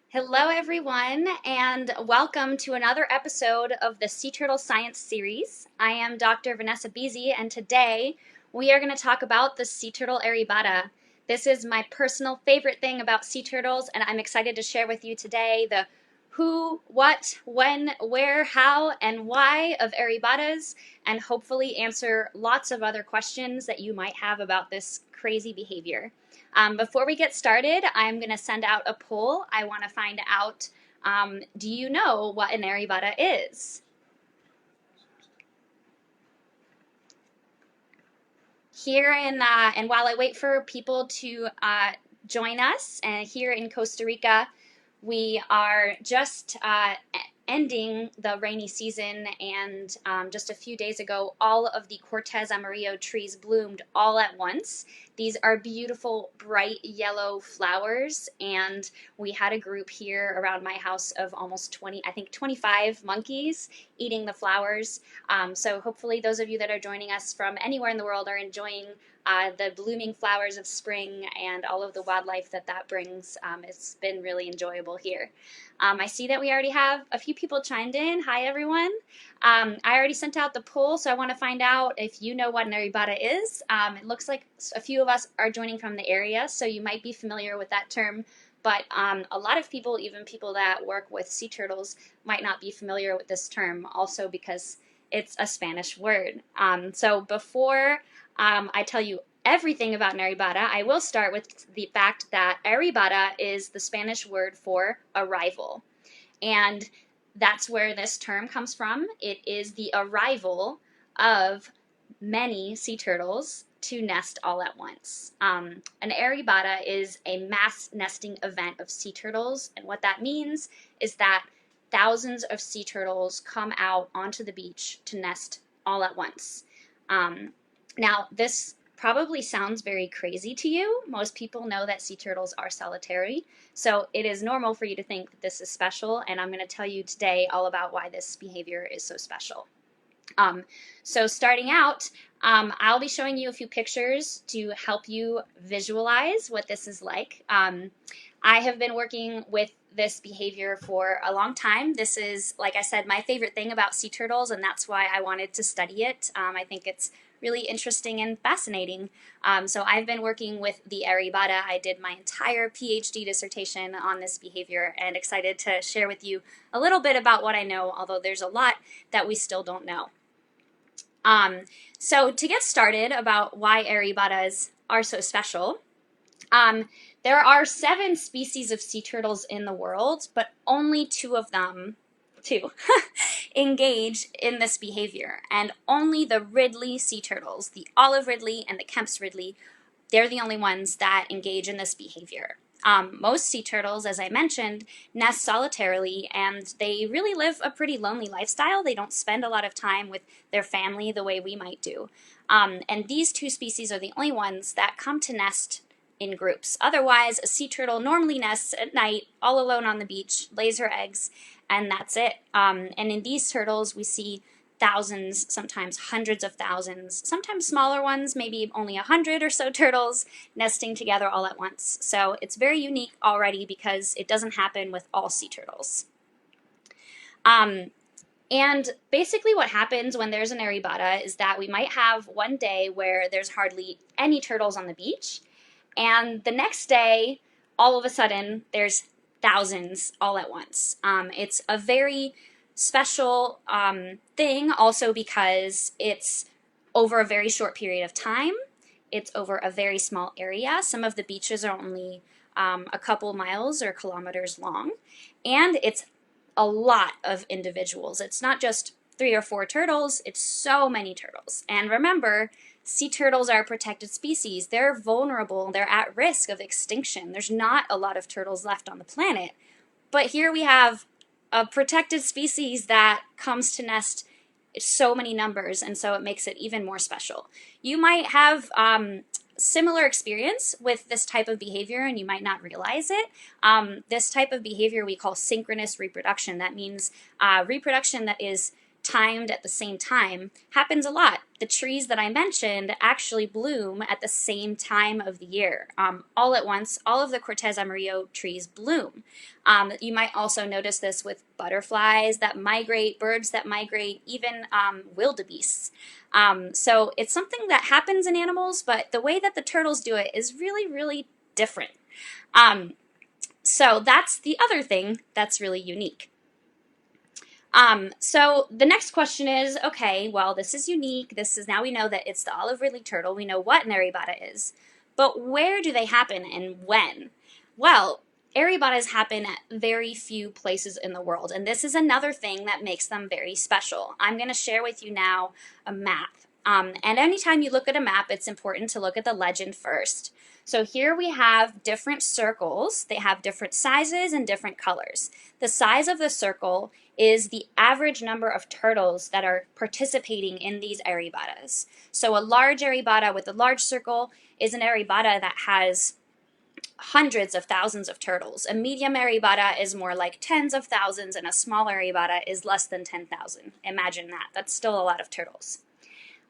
Hello, everyone, and welcome to another episode of the Sea Turtle Science Series. I am Dr. Vanessa Beasy, and today we are going to talk about the sea turtle Arribada. This is my personal favorite thing about sea turtles, and I'm excited to share with you today the who, what, when, where, how, and why of Arribadas, and hopefully answer lots of other questions that you might have about this crazy behavior. Before we get started, I'm going to send out a poll. I want to find out, do you know what an Arribada is? And while I wait for people to join us, and here in Costa Rica, we are just ending the rainy season, and just a few days ago, all of the Cortez Amarillo trees bloomed all at once. These are beautiful, bright yellow flowers, and we had a group here around my house of almost 20, I think 25 monkeys eating the flowers. So hopefully those of you that are joining us from anywhere in the world are enjoying the blooming flowers of spring and all of the wildlife that brings. It's been really enjoyable here. I see that we already have a few people chimed in. Hi, everyone. I already sent out the poll, so I want to find out if you know what an Arribada is. It looks like a few of us are joining from the area, so you might be familiar with that term. But a lot of people, even people that work with sea turtles, might not be familiar with this term, also because it's a Spanish word. So before I tell you everything about an Arribada, I will start with the fact that Arribada is the Spanish word for arrival. And that's where this term comes from. It is the arrival of many sea turtles to nest all at once. An Arribada is a mass nesting event of sea turtles, and what that means is that thousands of sea turtles come out onto the beach to nest all at once. Now, this probably sounds very crazy to you. Most people know that sea turtles are solitary, so it is normal for you to think that this is special, and I'm going to tell you today all about why this behavior is so special. So starting out, I'll be showing you a few pictures to help you visualize what this is like. I have been working with this behavior for a long time. This is, like I said, my favorite thing about sea turtles, and that's why I wanted to study it. I think it's really interesting and fascinating. So I've been working with the Arribada. I did my entire PhD dissertation on this behavior, and excited to share with you a little bit about what I know, although there's a lot that we still don't know. So to get started about why Arribadas are so special, there are 7 species of sea turtles in the world, but only 2 of them engage in this behavior. And only the Ridley sea turtles, the olive Ridley and the Kemp's Ridley, they're the only ones that engage in this behavior. Most sea turtles, as I mentioned, nest solitarily, and they really live a pretty lonely lifestyle. They don't spend a lot of time with their family the way we might do. And these 2 species are the only ones that come to nest in groups. Otherwise, a sea turtle normally nests at night, all alone on the beach, lays her eggs, and that's it. And in these turtles, we see thousands, sometimes hundreds of thousands, sometimes smaller ones, maybe only 100 or so turtles nesting together all at once. So it's very unique already because it doesn't happen with all sea turtles. And basically what happens when there's an Arribada is that we might have one day where there's hardly any turtles on the beach, and the next day, all of a sudden, there's thousands all at once. It's a very special thing also because it's over a very short period of time. It's over a very small area. Some of the beaches are only a couple miles or kilometers long, and it's a lot of individuals. It's not just 3 or 4 turtles, it's so many turtles. And remember, sea turtles are a protected species. They're vulnerable, they're at risk of extinction. There's not a lot of turtles left on the planet. But here we have a protected species that comes to nest so many numbers, and so it makes it even more special. You might have similar experience with this type of behavior, and you might not realize it. This type of behavior we call synchronous reproduction. That means reproduction that is timed at the same time happens a lot. The trees that I mentioned actually bloom at the same time of the year. All at once, all of the Cortez Amarillo trees bloom. You might also notice this with butterflies that migrate, birds that migrate, even wildebeests. So it's something that happens in animals, but the way that the turtles do it is really, really different. So that's the other thing that's really unique. So the next question is, okay, well, this is unique. Now we know that it's the olive-ridley turtle. We know what an Arribada is. But where do they happen and when? Well, Arribadas happen at very few places in the world, and this is another thing that makes them very special. I'm going to share with you now a map. And anytime you look at a map, it's important to look at the legend first. So here we have different circles. They have different sizes and different colors. The size of the circle is the average number of turtles that are participating in these Arribadas. So a large Arribada with a large circle is an Arribada that has hundreds of thousands of turtles. A medium Arribada is more like tens of thousands, and a small Arribada is less than 10,000. Imagine that. That's still a lot of turtles.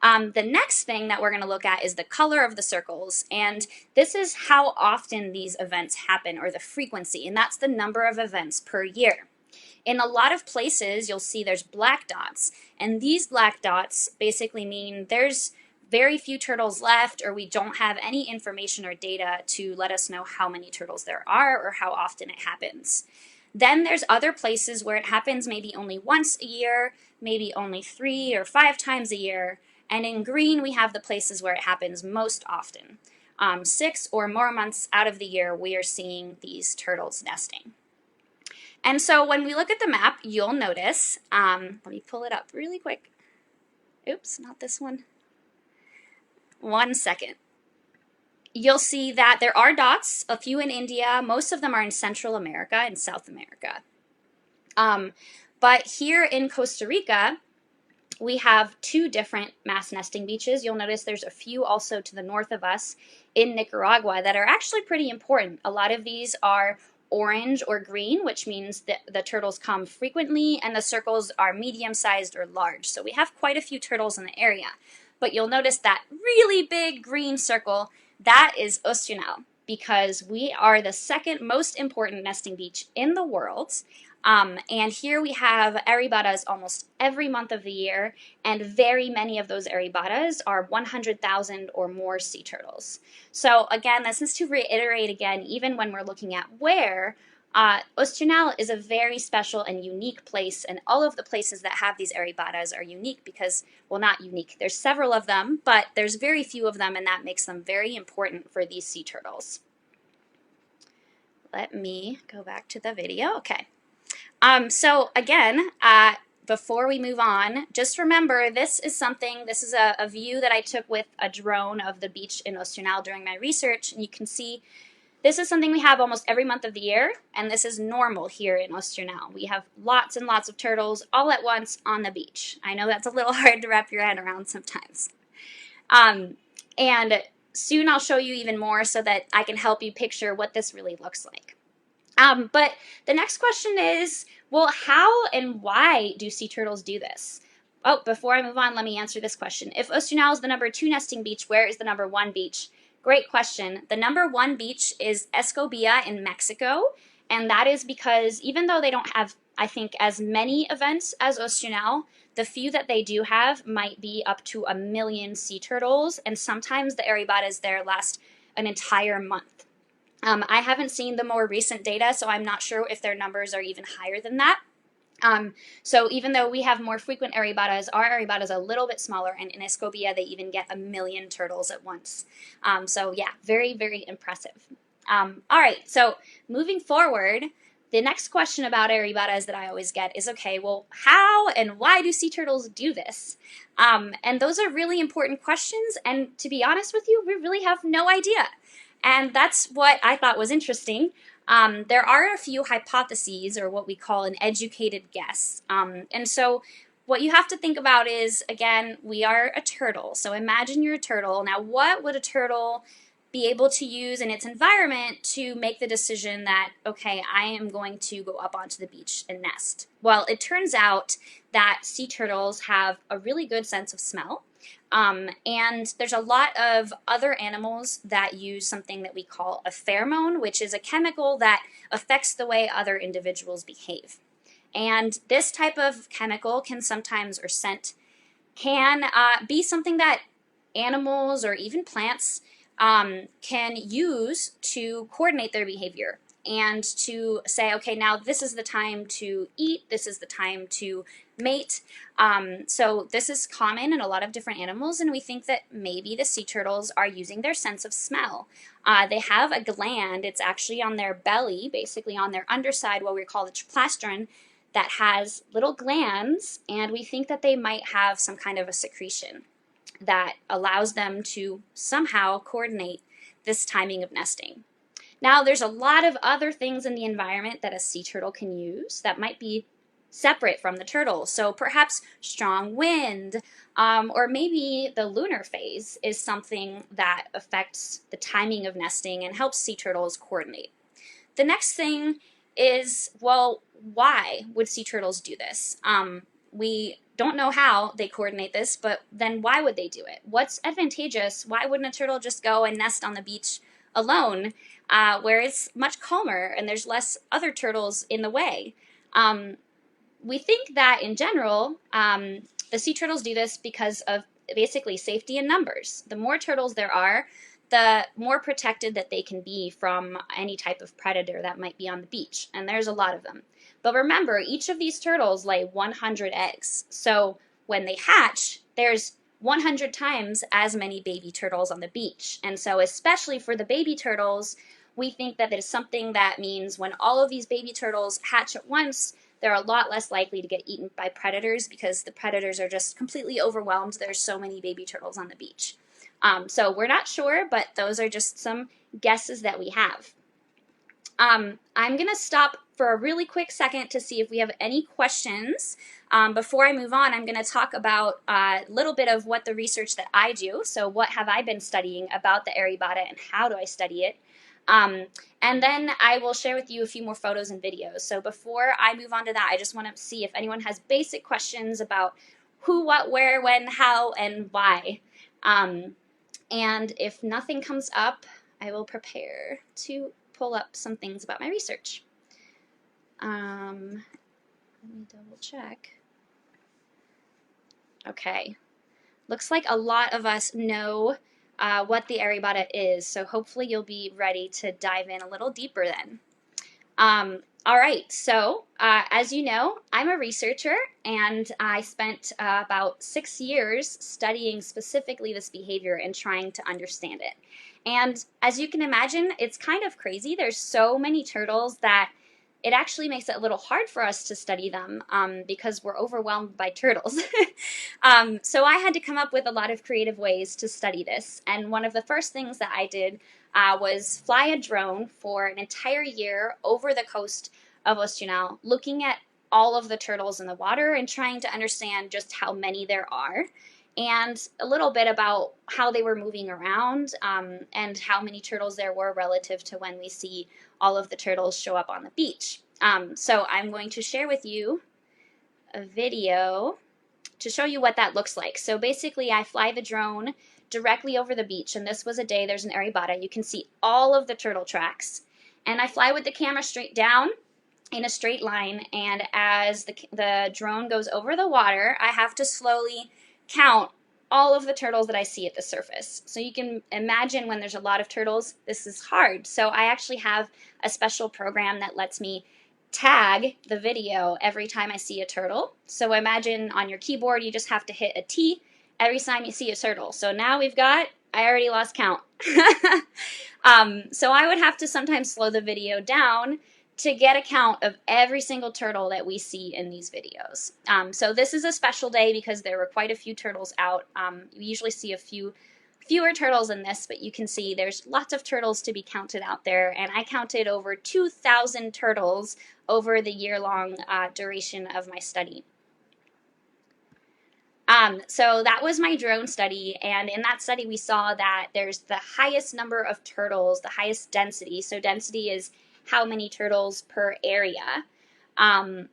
The next thing that we're going to look at is the color of the circles, and this is how often these events happen, or the frequency, and that's the number of events per year. In a lot of places, you'll see there's black dots, and these black dots basically mean there's very few turtles left, or we don't have any information or data to let us know how many turtles there are or how often it happens. Then there's other places where it happens maybe only once a year, maybe only 3 or 5 times a year, and in green we have the places where it happens most often. 6 or more months out of the year we are seeing these turtles nesting. And so when we look at the map, you'll notice, let me pull it up really quick. Oops, not this one. 1 second. You'll see that there are dots, a few in India, most of them are in Central America and South America. But here in Costa Rica, we have 2 different mass nesting beaches. You'll notice there's a few also to the north of us in Nicaragua that are actually pretty important. A lot of these are orange or green, which means that the turtles come frequently, and the circles are medium-sized or large. So we have quite a few turtles in the area. But you'll notice that really big green circle, that is Ostional, because we are the second most important nesting beach in the world. And here we have Arribadas almost every month of the year, and very many of those Arribadas are 100,000 or more sea turtles. So again, this is to reiterate again, even when we're looking at where, Ostional is a very special and unique place, and all of the places that have these Arribadas are unique because, well, not unique, there's several of them, but there's very few of them, and that makes them very important for these sea turtles. Let me go back to the video. Okay. So again, before we move on, just remember this is a view that I took with a drone of the beach in Ostional during my research, and you can see this is something we have almost every month of the year, and this is normal here in Ostional. We have lots and lots of turtles all at once on the beach. I know that's a little hard to wrap your head around sometimes. And soon I'll show you even more so that I can help you picture what this really looks like. But the next question is, well, how and why do sea turtles do this? Oh, before I move on, let me answer this question. If Ostional is the number 2 nesting beach, where is the number 1 beach? Great question. The number 1 beach is Escobilla in Mexico, and that is because even though they don't have, I think, as many events as Ostional, the few that they do have might be up to 1 million sea turtles, and sometimes the Arribadas there last an entire month. I haven't seen the more recent data, so I'm not sure if their numbers are even higher than that. So even though we have more frequent Arribadas, our Arribadas are a little bit smaller, and in Escobilla they even get 1 million turtles at once. So yeah, very, very impressive. All right, so moving forward, the next question about Arribadas that I always get is, okay, well, how and why do sea turtles do this? And those are really important questions, and to be honest with you, we really have no idea. And that's what I thought was interesting. There are a few hypotheses, or what we call an educated guess. And so what you have to think about is, again, we are a turtle. So imagine you're a turtle. Now, what would a turtle be able to use in its environment to make the decision that, okay, I am going to go up onto the beach and nest. Well, it turns out that sea turtles have a really good sense of smell. And there's a lot of other animals that use something that we call a pheromone, which is a chemical that affects the way other individuals behave. And this type of chemical can sometimes, or scent, can be something that animals or even plants can use to coordinate their behavior and to say, okay, now this is the time to eat, this is the time to mate. So this is common in a lot of different animals, and we think that maybe the sea turtles are using their sense of smell. They have a gland, it's actually on their belly, basically on their underside, what we call the plastron, that has little glands, and we think that they might have some kind of a secretion that allows them to somehow coordinate this timing of nesting. Now, there's a lot of other things in the environment that a sea turtle can use that might be separate from the turtle. So perhaps strong wind, or maybe the lunar phase is something that affects the timing of nesting and helps sea turtles coordinate. The next thing is, well, why would sea turtles do this? We don't know how they coordinate this, but then why would they do it? What's advantageous? Why wouldn't a turtle just go and nest on the beach alone, where it's much calmer and there's less other turtles in the way? We think that in general, the sea turtles do this because of basically safety in numbers. The more turtles there are, the more protected that they can be from any type of predator that might be on the beach. And there's a lot of them. But remember, each of these turtles lay 100 eggs. So when they hatch, there's 100 times as many baby turtles on the beach. And so especially for the baby turtles, we think that it is something that means when all of these baby turtles hatch at once, they're a lot less likely to get eaten by predators because the predators are just completely overwhelmed. There's so many baby turtles on the beach. So we're not sure, but those are just some guesses that we have. I'm going to stop for a really quick second to see if we have any questions. Before I move on, I'm going to talk about a little bit of what the research that I do. So what have I been studying about the Arribada and how do I study it? And then I will share with you a few more photos and videos. So before I move on to that, I just want to see if anyone has basic questions about who, what, where, when, how, and why. And if nothing comes up, I will prepare to pull up some things about my research. Let me double check. Okay. Looks like a lot of us know what the Arribada is, so hopefully you'll be ready to dive in a little deeper then. All right, so as you know, I'm a researcher, and I spent about 6 years studying specifically this behavior and trying to understand it. And as you can imagine, it's kind of crazy. There's so many turtles that it actually makes it a little hard for us to study them because we're overwhelmed by turtles. So I had to come up with a lot of creative ways to study this. And one of the first things that I did was fly a drone for an entire year over the coast of Oceanal, looking at all of the turtles in the water and trying to understand just how many there are, and a little bit about how they were moving around and how many turtles there were relative to when we see all of the turtles show up on the beach. So I'm going to share with you a video to show you what that looks like. So basically I fly the drone directly over the beach, and this was a day there's an Arribada. You can see all of the turtle tracks. And I fly with the camera straight down in a straight line, and as the drone goes over the water, I have to slowly count all of the turtles that I see at the surface. So you can imagine when there's a lot of turtles, this is hard. So I actually have a special program that lets me tag the video every time I see a turtle. So imagine on your keyboard, you just have to hit a T every time you see a turtle. So now we've got, I already lost count. So I would have to sometimes slow the video down to get a count of every single turtle that we see in these videos. So this is a special day because there were quite a few turtles out. We usually see fewer turtles in this, but you can see there's lots of turtles to be counted out there, and I counted over 2,000 turtles over the year-long duration of my study. So that was my drone study, and in that study we saw that there's the highest number of turtles, the highest density. So density is how many turtles per area.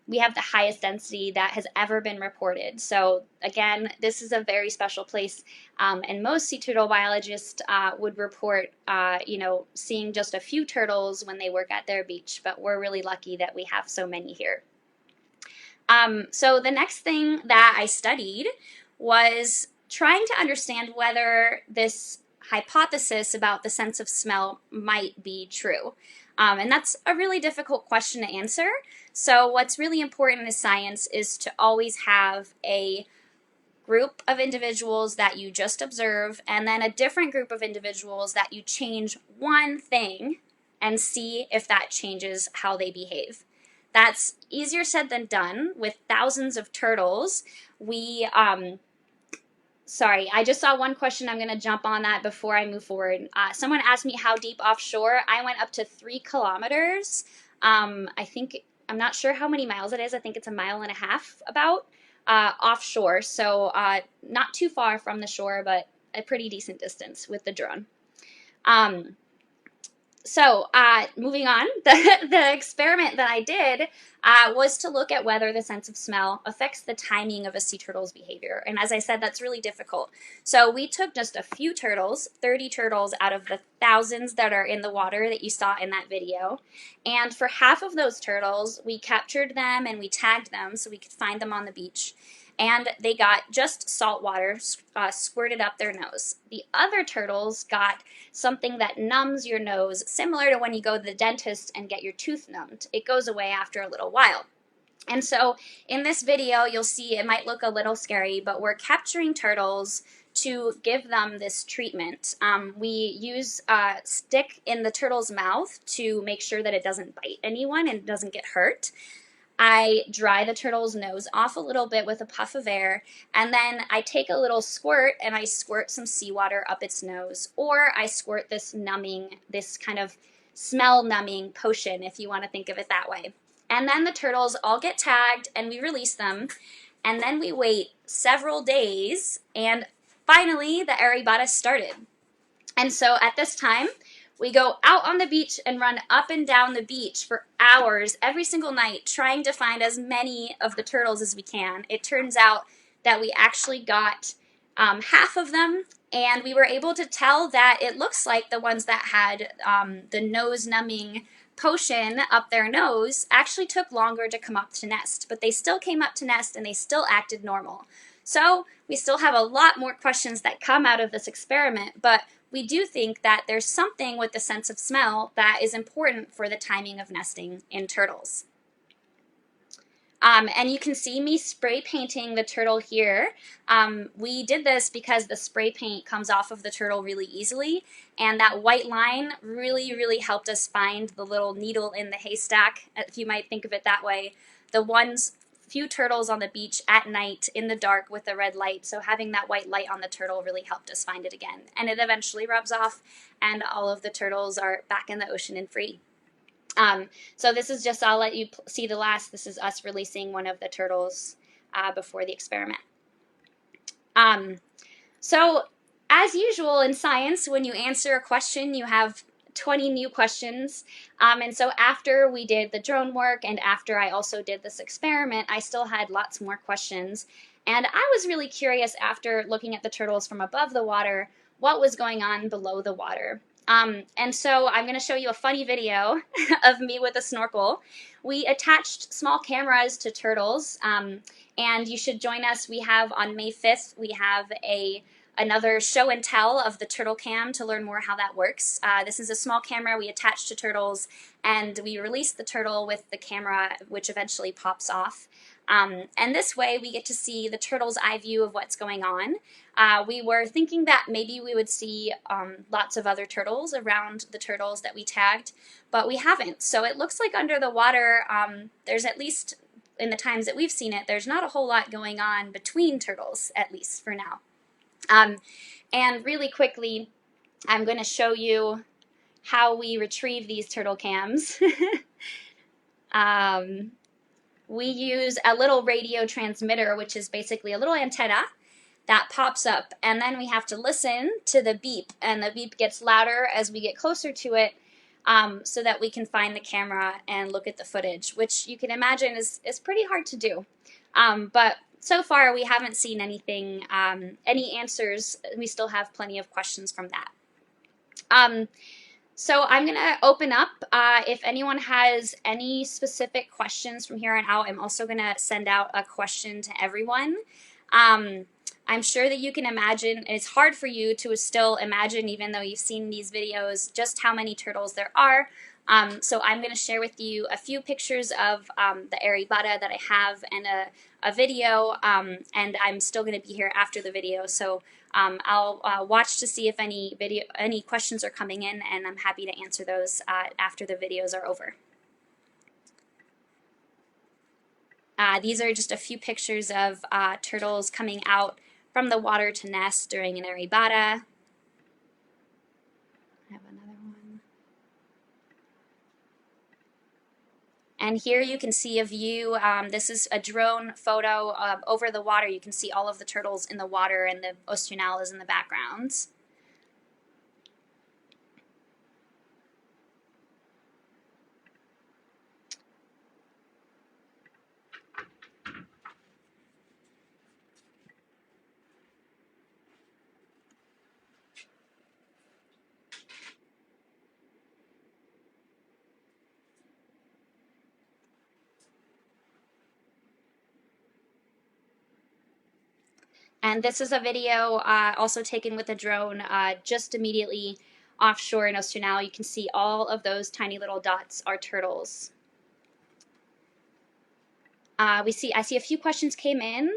We have the highest density that has ever been reported. So again, this is a very special place, and most sea turtle biologists would report, seeing just a few turtles when they work at their beach, but we're really lucky that we have so many here. So the next thing that I studied was trying to understand whether this hypothesis about the sense of smell might be true. And that's a really difficult question to answer. So what's really important in science is to always have a group of individuals that you just observe and then a different group of individuals that you change one thing and see if that changes how they behave. That's easier said than done. With thousands of turtles, sorry, I just saw one question. I'm going to jump on that before I move forward. Someone asked me how deep offshore. I went up to 3 kilometers. I'm not sure how many miles it is. I think it's 1.5 miles about offshore. So not too far from the shore, but a pretty decent distance with the drone. So moving on, the experiment that I did was to look at whether the sense of smell affects the timing of a sea turtle's behavior. And as I said, that's really difficult. So we took just a few turtles, 30 turtles out of the thousands that are in the water that you saw in that video. And for half of those turtles, we captured them and we tagged them so we could find them on the beach. And they got just salt water squirted up their nose. The other turtles got something that numbs your nose, similar to when you go to the dentist and get your tooth numbed. It goes away after a little while. And so in this video, you'll see it might look a little scary, but we're capturing turtles to give them this treatment. We use a stick in the turtle's mouth to make sure that it doesn't bite anyone and doesn't get hurt. I dry the turtle's nose off a little bit with a puff of air, and then I take a little squirt and I squirt some seawater up its nose, or I squirt this kind of smell numbing potion, if you want to think of it that way. And then the turtles all get tagged and we release them, and then we wait several days, and finally the Arribada started. And so at this time, we go out on the beach and run up and down the beach for hours every single night trying to find as many of the turtles as we can. It turns out that we actually got half of them, and we were able to tell that it looks like the ones that had the nose-numbing potion up their nose actually took longer to come up to nest, but they still came up to nest and they still acted normal. So we still have a lot more questions that come out of this experiment, but we do think that there's something with the sense of smell that is important for the timing of nesting in turtles. And you can see me spray painting the turtle here. We did this because the spray paint comes off of the turtle really easily, and that white line really, really helped us find the little needle in the haystack, if you might think of it that way. The few turtles on the beach at night in the dark with the red light, so having that white light on the turtle really helped us find it again. And it eventually rubs off, and all of the turtles are back in the ocean and free. So this is just, I'll let you see the last. This is us releasing one of the turtles before the experiment. So as usual in science, when you answer a question, you have 20 new questions. And so after we did the drone work and after I also did this experiment, I still had lots more questions. And I was really curious after looking at the turtles from above the water, what was going on below the water. And so I'm going to show you a funny video of me with a snorkel. We attached small cameras to turtles, and you should join us. We have on May 5th, we have another show and tell of the turtle cam to learn more how that works. This is a small camera we attach to turtles, and we release the turtle with the camera, which eventually pops off. And this way we get to see the turtle's eye view of what's going on. We were thinking that maybe we would see lots of other turtles around the turtles that we tagged, but we haven't. So it looks like under the water, there's at least, in the times that we've seen it, there's not a whole lot going on between turtles, at least for now. And really quickly, I'm going to show you how we retrieve these turtle cams. We use a little radio transmitter, which is basically a little antenna, that pops up, and then we have to listen to the beep, and the beep gets louder as we get closer to it, so that we can find the camera and look at the footage, which you can imagine is pretty hard to do. But so far we haven't seen anything, any answers. We still have plenty of questions from that. So I'm going to open up. If anyone has any specific questions from here on out, I'm also going to send out a question to everyone. I'm sure that you can imagine, and it's hard for you to still imagine, even though you've seen these videos, just how many turtles there are. So I'm going to share with you a few pictures of the Arribada that I have, and a video, and I'm still going to be here after the video. So I'll watch to see if any questions are coming in, and I'm happy to answer those after the videos are over. These are just a few pictures of turtles coming out from the water to nest during an Arribada. I have another one. And here you can see a view. This is a drone photo over the water. You can see all of the turtles in the water, and the Ostrianal is in the background. And this is a video also taken with a drone just immediately offshore in Ostrianal. You can see all of those tiny little dots are turtles. I see a few questions came in.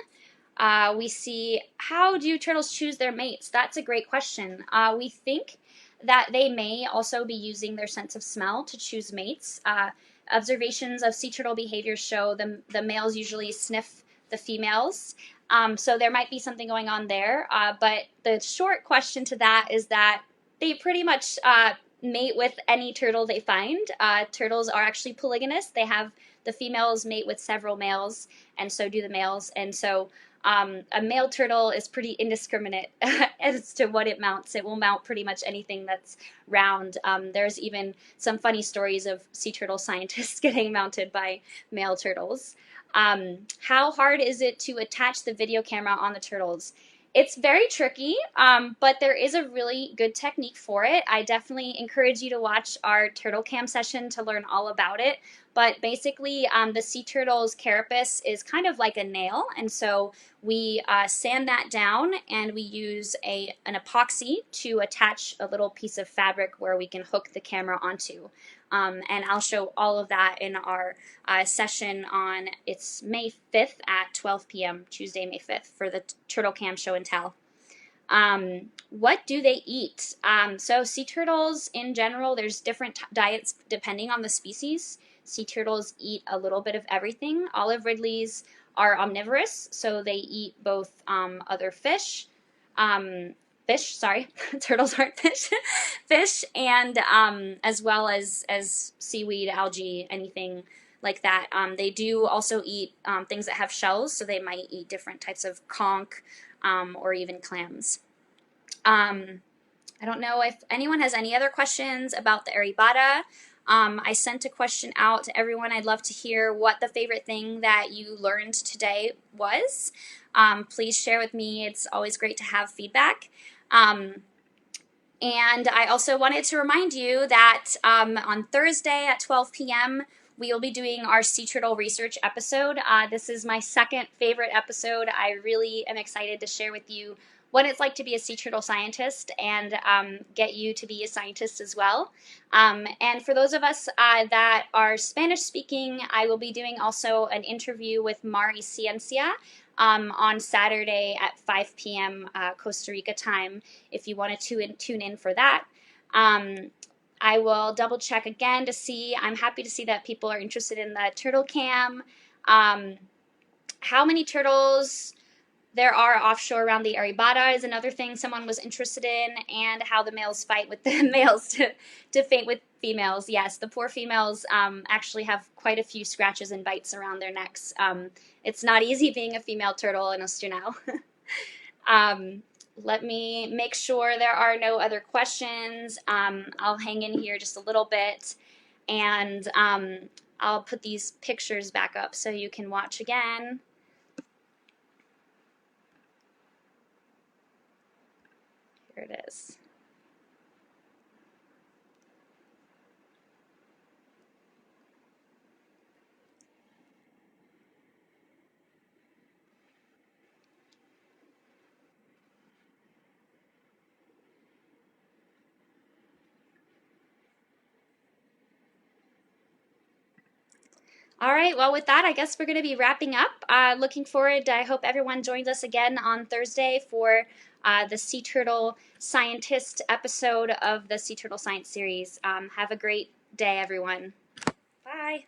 We see, how do turtles choose their mates? That's a great question. We think that they may also be using their sense of smell to choose mates. Observations of sea turtle behavior show the males usually sniff the females. So there might be something going on there. But the short question to that is that they pretty much mate with any turtle they find. Turtles are actually polygynous. The females mate with several males, and so do the males. And so a male turtle is pretty indiscriminate as to what it mounts. It will mount pretty much anything that's round. There's even some funny stories of sea turtle scientists getting mounted by male turtles. How hard is it to attach the video camera on the turtles? It's very tricky, but there is a really good technique for it. I definitely encourage you to watch our turtle cam session to learn all about it. But basically, the sea turtle's carapace is kind of like a nail, and so we sand that down, and we use an epoxy to attach a little piece of fabric where we can hook the camera onto. And I'll show all of that in our session on, it's May 5th at 12 p.m., Tuesday, May 5th, for the Turtle Cam Show and Tell. What do they eat? So sea turtles in general, there's different diets depending on the species. Sea turtles eat a little bit of everything. Olive ridleys are omnivorous, so they eat both other fish, turtles aren't fish, fish, and as well as seaweed, algae, anything like that. They do also eat things that have shells, so they might eat different types of conch or even clams. I don't know if anyone has any other questions about the Arribada. I sent a question out to everyone. I'd love to hear what the favorite thing that you learned today was. Please share with me. It's always great to have feedback. And I also wanted to remind you that on Thursday at 12 p.m., we will be doing our sea turtle research episode. This is my second favorite episode. I really am excited to share with you what it's like to be a sea turtle scientist and get you to be a scientist as well. And for those of us that are Spanish speaking, I will be doing also an interview with Mari Ciencia on Saturday at 5 p.m. Costa Rica time, if you want to tune in for that. I will double check again to see. I'm happy to see that people are interested in the turtle cam. How many turtles there are offshore around the Arribada is another thing someone was interested in, and how the males fight with the males to fate with females. Yes, the poor females actually have quite a few scratches and bites around their necks. It's not easy being a female turtle in Ostrianal. Let me make sure there are no other questions. I'll hang in here just a little bit, and I'll put these pictures back up so you can watch again. Here it is. All right, well, with that, I guess we're going to be wrapping up. Looking forward, I hope everyone joins us again on Thursday for the Sea Turtle Scientist episode of the Sea Turtle Science series. Have a great day, everyone. Bye.